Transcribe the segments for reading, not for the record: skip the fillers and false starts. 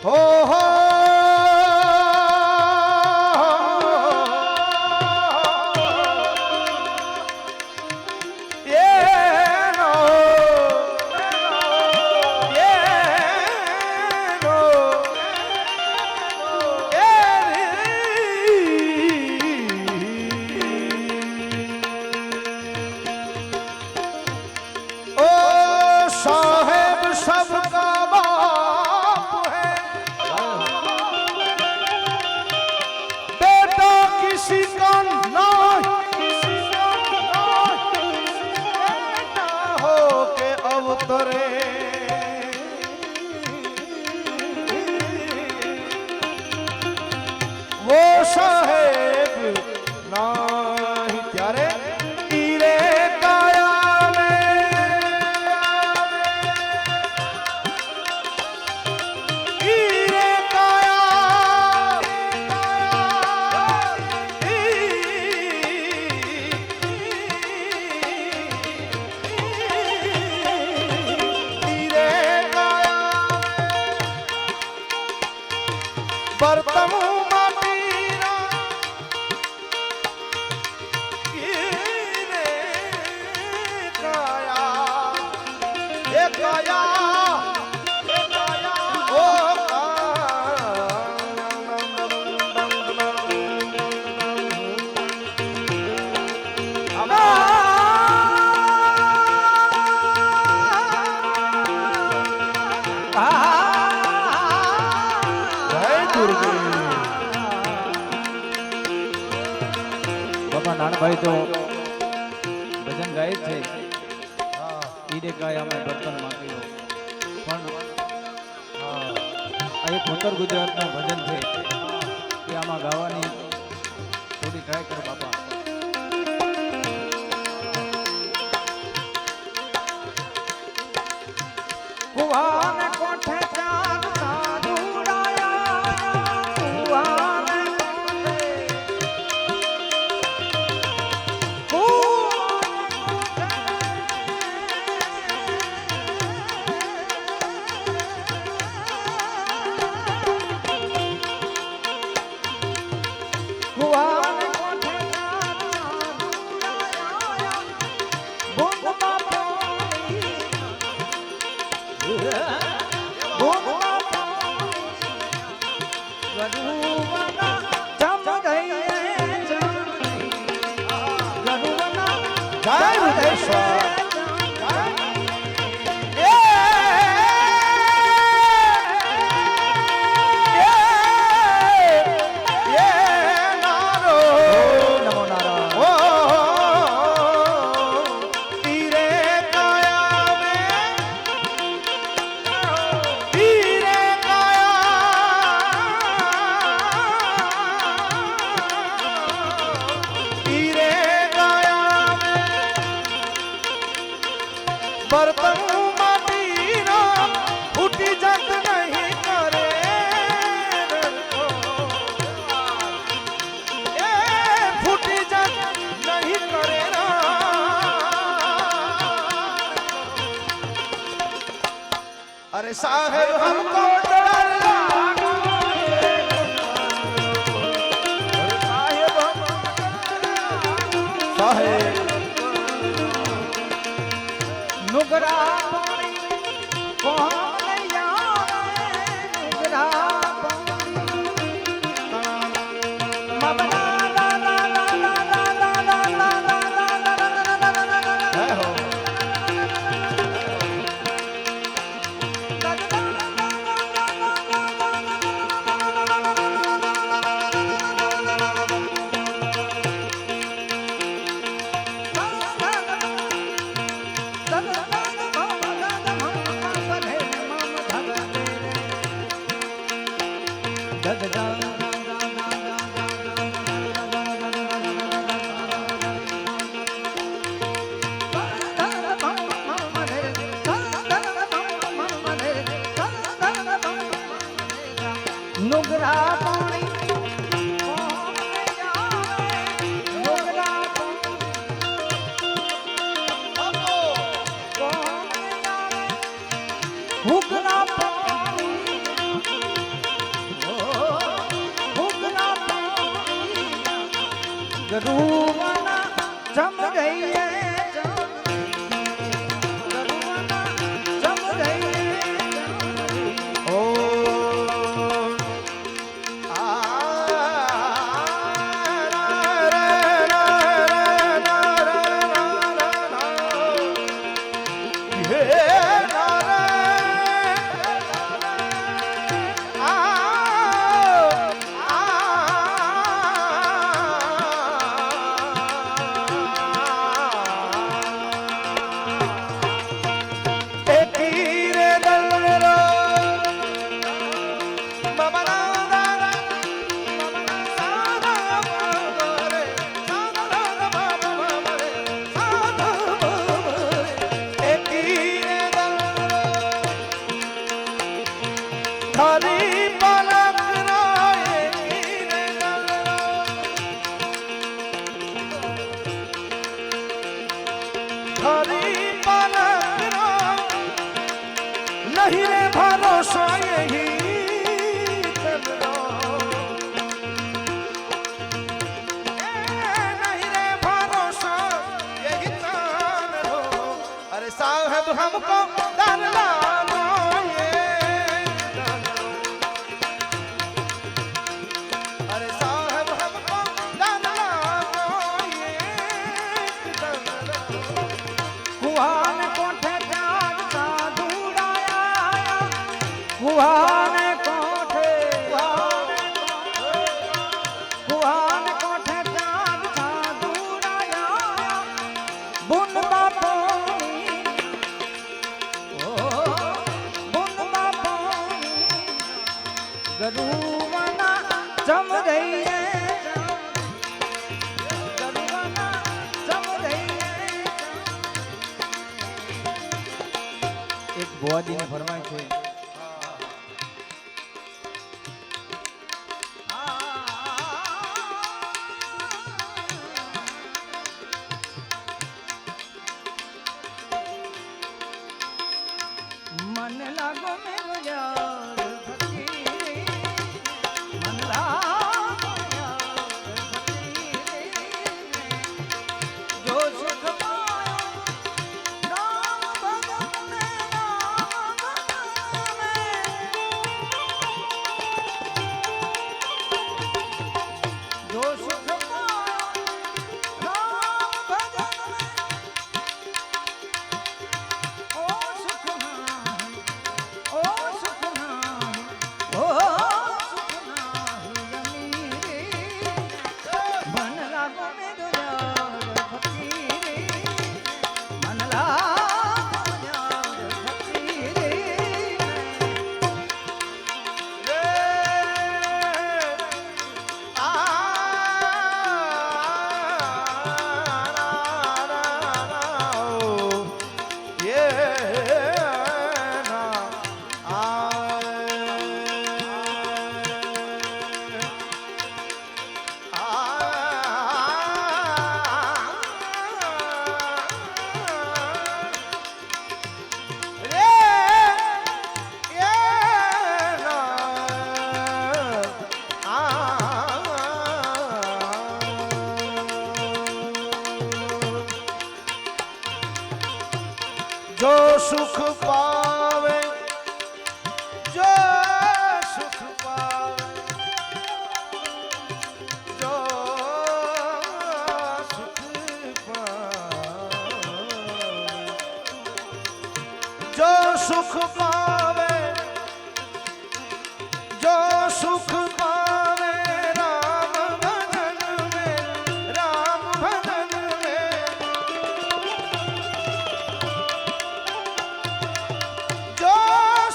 हो हो वो साहेब नाही त्यारे ईरे काया में ईरे काया ईरे काया बर्तन નાનભાઈ તો ભજન ગાય છે ઈડે ગાય અમે બર્તન માંગી પણ આ એક ઉત્તર ગુજરાતનું ભજન છે કે આમાં ગાવાની થોડી ટ્રાય કરો બાપા. કુવાને કોઠે ચાર સાધુ बर्तन माटीना फूटी जग नहीं करे ए फूटी जग नहीं करे ना अरे साहेब हमको डर लागो साहेब नुगरा गरुवना जम गई है गरुवना जम गई है ओ नहीं रे भरोसा यही नहीं रे भरोसा यही अरे साहब हमको डर लागो ये अरे साहब हमको डर लागो ये कुहान कोठे जाग साधुराया कुहान कोठे जाग साधुराया बुन बापोनी बुन बापोनी गरुवना जम गई है गरुवना जम गई है एक बुआजी ने फरमाई છે मन लागो मेरो यार फकीरी मन लागो यार फकीरी जो सुख पायो राम भगत में जो सुख पायो राम भगत में ओ सुख नाही ओ सुख नाही ओ सुख नाही अमीरी मन लागो मेरो यार फकीरी मन लागो यार फकीरी जो सुख पावे जो सुख पावे जो सुख पावे जो सुख पावे जो सुख पावे राम भजन में राम भजन में जो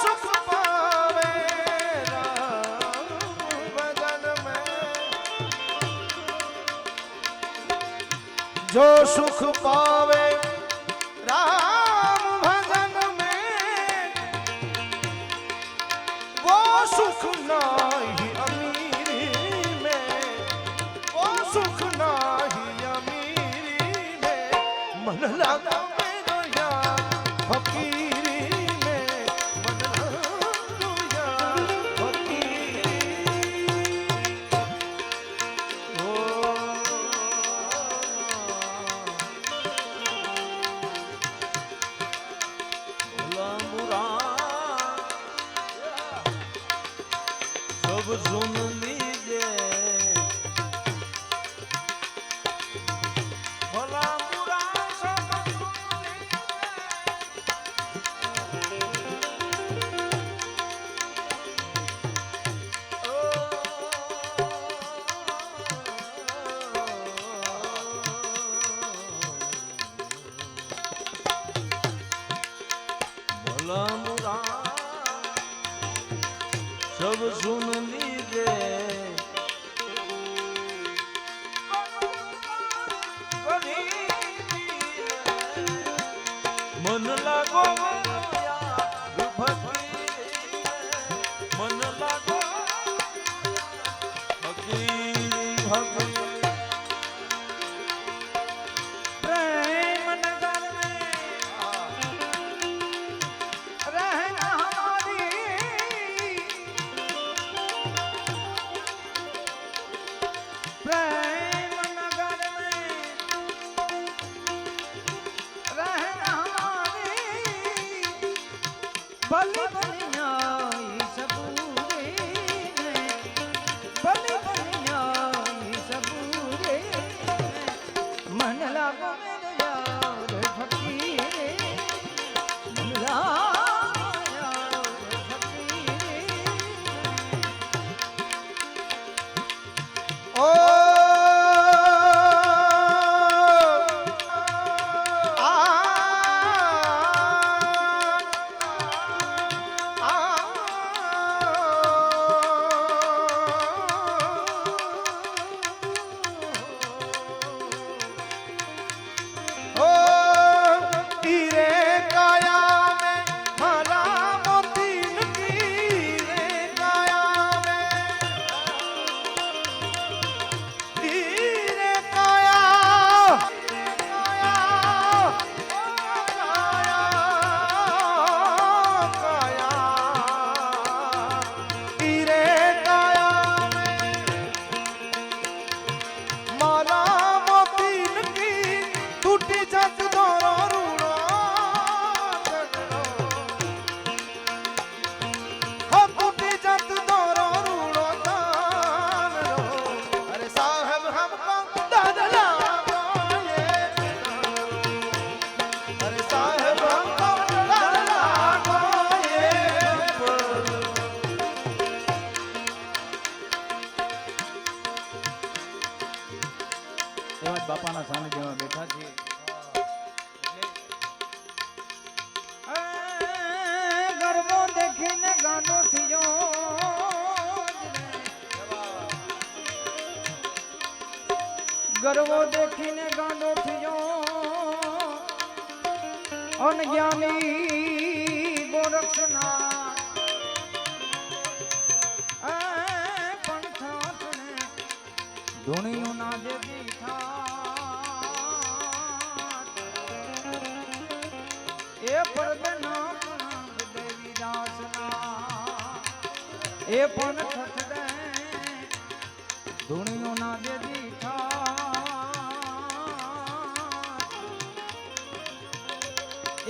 सुख पावे राम भजन में जो सुख पावे राम भजन में वो सुख नाही अमीरी में वो सुख नाही अमीरी में मन लगा मेरो यार फकीरी में मन लगा यार फकीरी ओ सब सुन लीजे भला बुरा सब सुन भला बुरा सब सुन लीजे मन लागो मन लागो फकीर फकीर प्रेम नगर में रहना हमारी प्रेम नगर में रहना हमारी बलि बनियाई सबूरे बलि बनियाई सबूरे मन लागो मेरे यार फकीरे मन लागो यार फकीरे ओ એવા જ બાપાના સાનિધ્યમાં બેઠા છીએ ગરબો દેખીને ગાંડો થયો ગરબો દેખીને ગાંડો થયો અનજ્ઞાની ગોરક્ષના પંથાથને ધૂણિયું ના દે દીઠા એ પરદના દેવી દાસના એ પણ થથડે ધૂણિયો ના દે દીઠા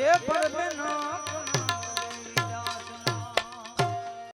એ પરદે